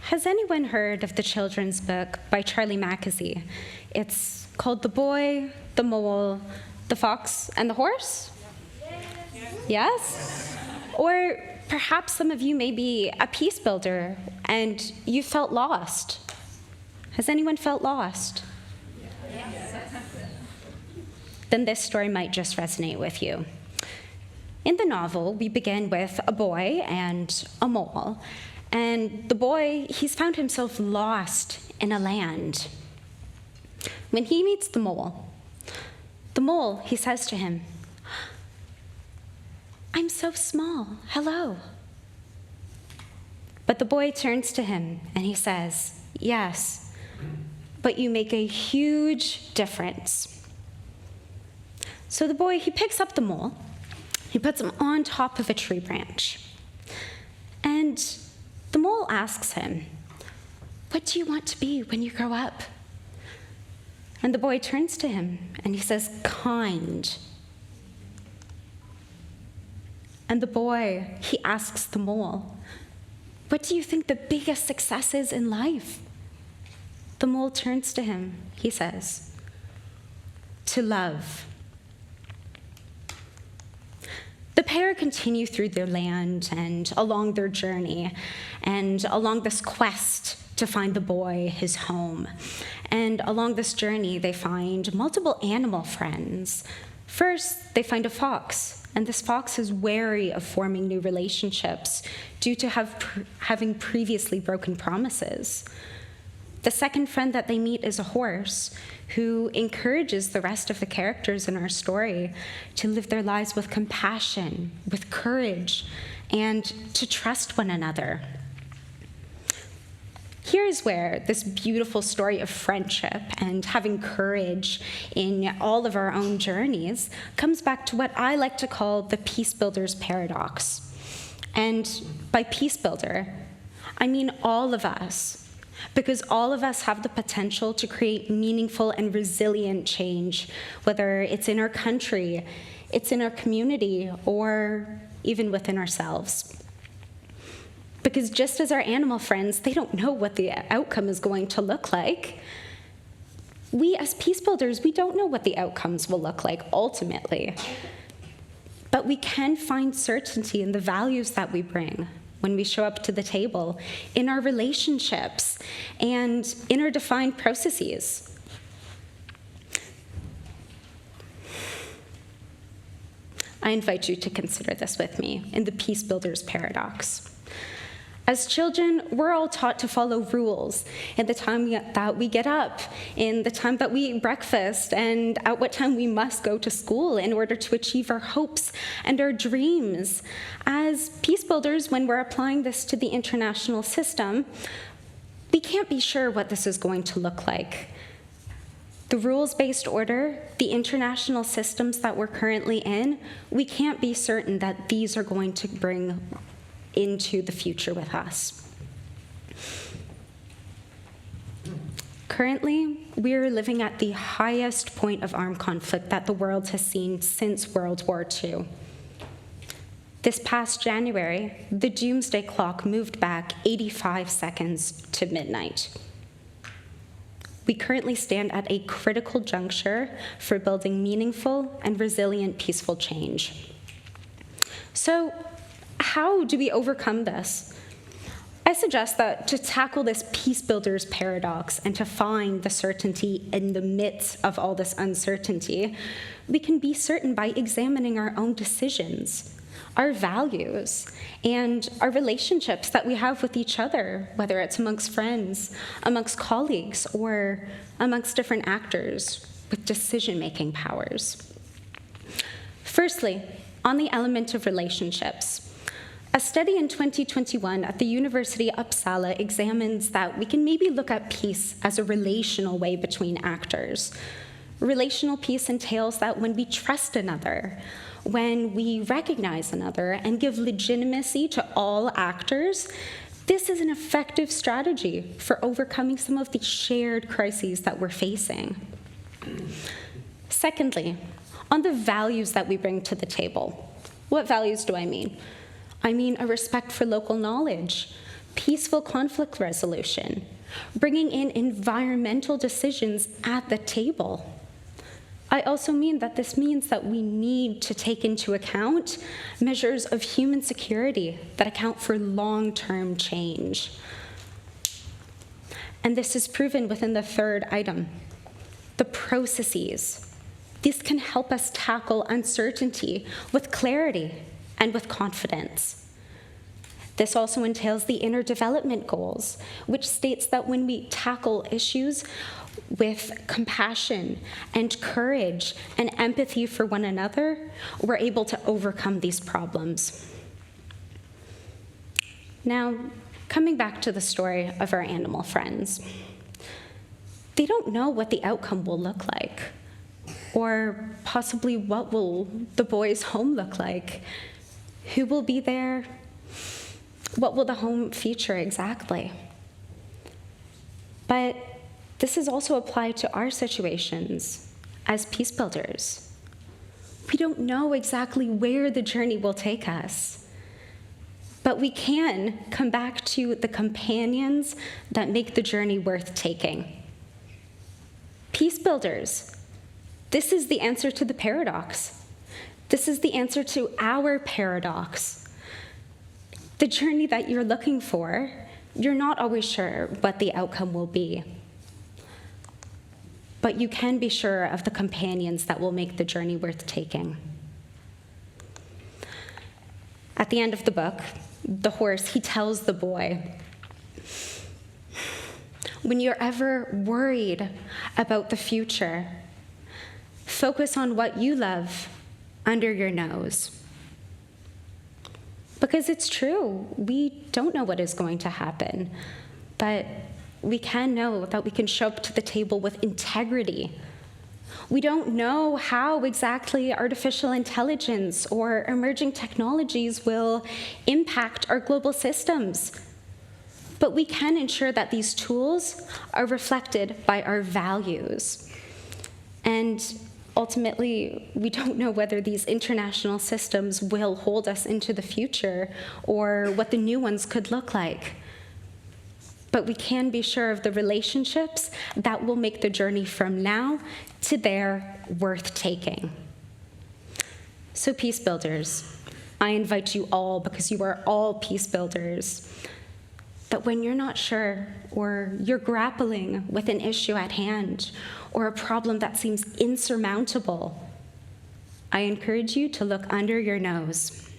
Has anyone heard of the children's book by Charlie Mackesy? It's called The Boy, the Mole, the Fox, and the Horse? Yes? Or perhaps some of you may be a peace builder and you felt lost. Has anyone felt lost? Then this story might just resonate with you. In the novel, we begin with a boy and a mole. And the boy, he's found himself lost in a land. When he meets the mole, he says to him, "I'm so small, hello." But the boy turns to him and he says, "Yes, but you make a huge difference." So the boy, he picks up the mole, he puts him on top of a tree branch. And the mole asks him, "What do you want to be when you grow up?" And the boy turns to him and he says, "Kind." And the boy, he asks the mole, "What do you think the biggest success is in life?" The mole turns to him, he says, "To love." The pair continue through their land and along their journey and along this quest to find the boy his home. And along this journey, they find multiple animal friends. First, they find a fox, and this fox is wary of forming new relationships due to having previously broken promises. The second friend that they meet is a horse, who encourages the rest of the characters in our story to live their lives with compassion, with courage, and to trust one another. Here's where this beautiful story of friendship and having courage in all of our own journeys comes back to what I like to call the peace builder's paradox. And by peace builder, I mean all of us. Because all of us have the potential to create meaningful and resilient change, whether it's in our country, it's in our community, or even within ourselves. Because just as our animal friends, they don't know what the outcome is going to look like, we as peace builders, we don't know what the outcomes will look like ultimately. But we can find certainty in the values that we bring when we show up to the table, in our relationships, and in our defined processes. I invite you to consider this with me in the Peace Builder's Paradox. As children, we're all taught to follow rules in the time that we get up, in the time that we eat breakfast, and at what time we must go to school in order to achieve our hopes and our dreams. As peace builders, when we're applying this to the international system, we can't be sure what this is going to look like. The rules-based order, the international systems that we're currently in, we can't be certain that these are going to bring into the future with us. Currently, we are living at the highest point of armed conflict that the world has seen since World War II. This past January, the doomsday clock moved back 85 seconds to midnight. We currently stand at a critical juncture for building meaningful and resilient peaceful change. So, how do we overcome this? I suggest that to tackle this peace builder's paradox and to find the certainty in the midst of all this uncertainty, we can be certain by examining our own decisions, our values, and our relationships that we have with each other, whether it's amongst friends, amongst colleagues, or amongst different actors with decision-making powers. Firstly, on the element of relationships, a study in 2021 at the University of Uppsala examines that we can maybe look at peace as a relational way between actors. Relational peace entails that when we trust another, when we recognize another and give legitimacy to all actors, this is an effective strategy for overcoming some of the shared crises that we're facing. Secondly, on the values that we bring to the table. What values do I mean? I mean a respect for local knowledge, peaceful conflict resolution, bringing in environmental decisions at the table. I also mean that this means that we need to take into account measures of human security that account for long-term change. And this is proven within the third item, the processes. These can help us tackle uncertainty with clarity and with confidence. This also entails the inner development goals, which states that when we tackle issues with compassion and courage and empathy for one another, we're able to overcome these problems. Now, coming back to the story of our animal friends, they don't know what the outcome will look like, or possibly what will the boys' home look like. Who will be there? What will the home feature exactly? But this is also applied to our situations as peace builders. We don't know exactly where the journey will take us, but we can come back to the companions that make the journey worth taking. Peace builders, this is the answer to the paradox. This is the answer to our paradox. The journey that you're looking for, you're not always sure what the outcome will be. But you can be sure of the companions that will make the journey worth taking. At the end of the book, the horse, he tells the boy, when you're ever worried about the future, focus on what you love under your nose. Because it's true, we don't know what is going to happen, but we can know that we can show up to the table with integrity. We don't know how exactly artificial intelligence or emerging technologies will impact our global systems, but we can ensure that these tools are reflected by our values. And ultimately, we don't know whether these international systems will hold us into the future or what the new ones could look like. But we can be sure of the relationships that will make the journey from now to there worth taking. So peace builders, I invite you all, because you are all peace builders, that when you're not sure or you're grappling with an issue at hand or a problem that seems insurmountable, I encourage you to look under your nose.